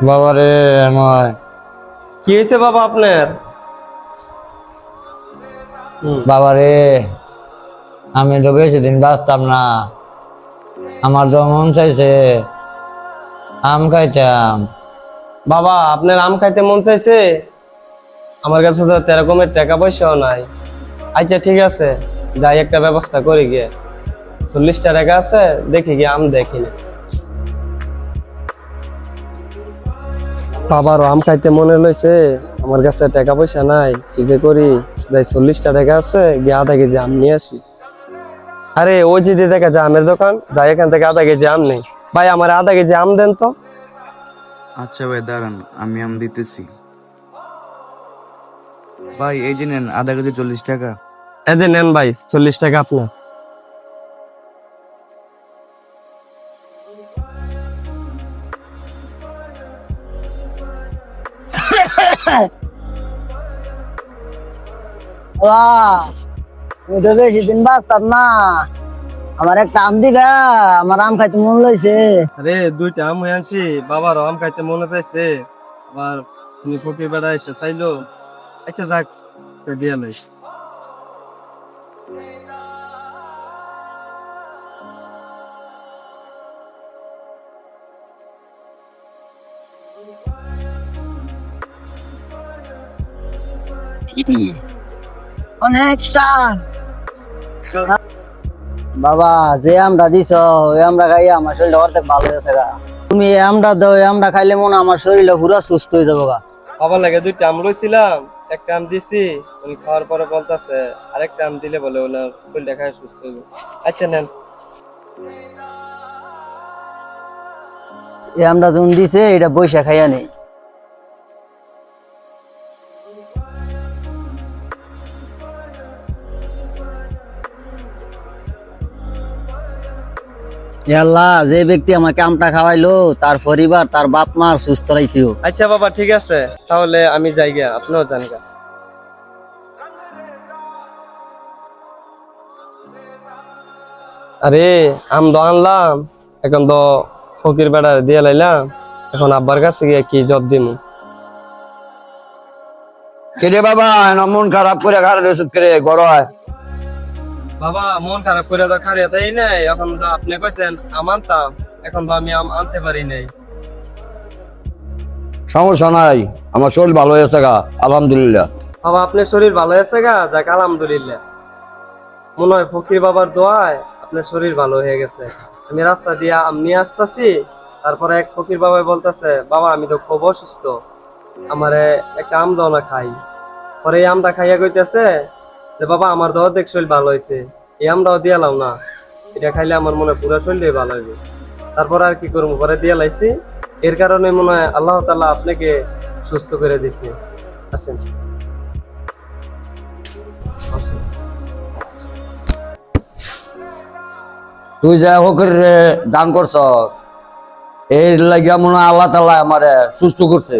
বাবারে নয়। কি হয়েছে বাবা আপনার? বাবারে, আমি তো বেশি দিন বাঁচতাম না। আমার তো মন চাইছে আম খাইতাম। বাবা আপনার আম খাইতে মন চাইছে? আমার কাছে তো তেরকমের টাকা পয়সাও নাই। আচ্ছা ঠিক আছে, যাই একটা ব্যবস্থা করি গিয়ে। 40টা টাকা আছে, দেখি গিয়ে আম দেখি না। বাবারও আম খাইতে মনে লইছে, আমার কাছে টাকা পয়সা নাই, কি যে করি। যাই 40টা টাকা আছে, গিয়ে আধা কেজি আম নিয়ে আসি। আরে ওই যে দেখা যায় আমের দোকান, যাই এখান থেকে আধা কেজি আম নেই। ভাই আমার আধা কেজি আম দেন তো। আচ্ছা ভাই দাঁড়ান, আমি আম দিতেছি। ভাই এই যে নেন, আধা কেজি 40 টাকা। এই যে নেন ভাই, 40 টাকা আপনার। আমি তো বেশি দিন বাঁচতাম না। আমার একটা আম দিবা, আমার আম খাইতে মন লইছে। আরে দুইটা আম হয়ে আনছি, বাবারও আম খাইতে মনে চাইছে। আবার তুমি ফকির বেড়া এসে চাইলো। আচ্ছা যাক, দিয়ে লই। অনেক স্বাদ। বাবা যে আমটা দিছ, ওই আমটা খাইয়া আমার শরীরটা অর্ধেক ভালো হয়ে থাকা। তুমি এই আমটা দাও, এই আমটা খাইলে মনে হয় আমার শরীরটা পুরো সুস্থ হয়ে যাবো গা। বাবার লাগে দুইটা আম লইছিলাম, একটা আম দিছি, উনি খাওয়ার পরে বলতেছে আরেকটা আম দিলে বলে ওনার শরীরটা খায় সুস্থ হইবে। আচ্ছা নেন। এই আমটা যখন দিছে, এটা বৈশা খাইয়া নেই। এ আল্লাহ, যে ব্যক্তি আমাকে আমটা খাওয়াইলো তার পরিবার, তার বাপ মার সুস্থ রাখিও। আচ্ছা বাবা ঠিক আছে, তাহলে আমি যাই গা, আপনিও যান গা। আরে আম তো আনলাম, এখন তো ফকির বেড়া দিয়ে লাইলাম, এখন আব্বার কাছে গিয়ে কি জব দিমু। কিরে বাবা, মন খারাপ করে খারাপ ওষুধ করে গড়ায়। বাবা মন খারাপ করে তো খারিয়া তাই নাই, এখন তো আপনি কইছেন আম আনতাম, এখন তো আমি আম আনতে পারি নাই। সমস্যা নাই, আমার শরীর ভালো হয়েছে গা, আলহামদুলিল্লাহ। বাবা আপনার শরীর ভালো আছে গা, যাক আলহামদুলিল্লাহ। মনে হয় ফকির বাবার দোয়ায় আপনার শরীর ভালো হয়ে গেছে। আমি রাস্তা দিয়ে আম নিয়ে আসতেছি, তারপরে এক ফকির বাবা বলতেছে বাবা আমি তো খুব অসুস্থ, আমারে একটা আম দাও না খাই। পরে এই আমটা খাইয়া কইতেছে যে বাবা আমার তো অর্ধেক শরীর ভালো হয়েছে, এই আমটাও দিয়ে লাও না, এটা খাইলে আমার মনে হয় পুরো শরীরটাই ভালো হইবে। তারপর আর কি করবো, পরে দিয়ে লাইছি। এর কারণে মনে হয় আল্লাহ তাআলা আপনাকে সুস্থ করে দিছে। আসেন আসেন। তুই যা হোক দান করছ, এই লাগিয়া মনে হয় আল্লাহ তাআলা আমারে সুস্থ করছে।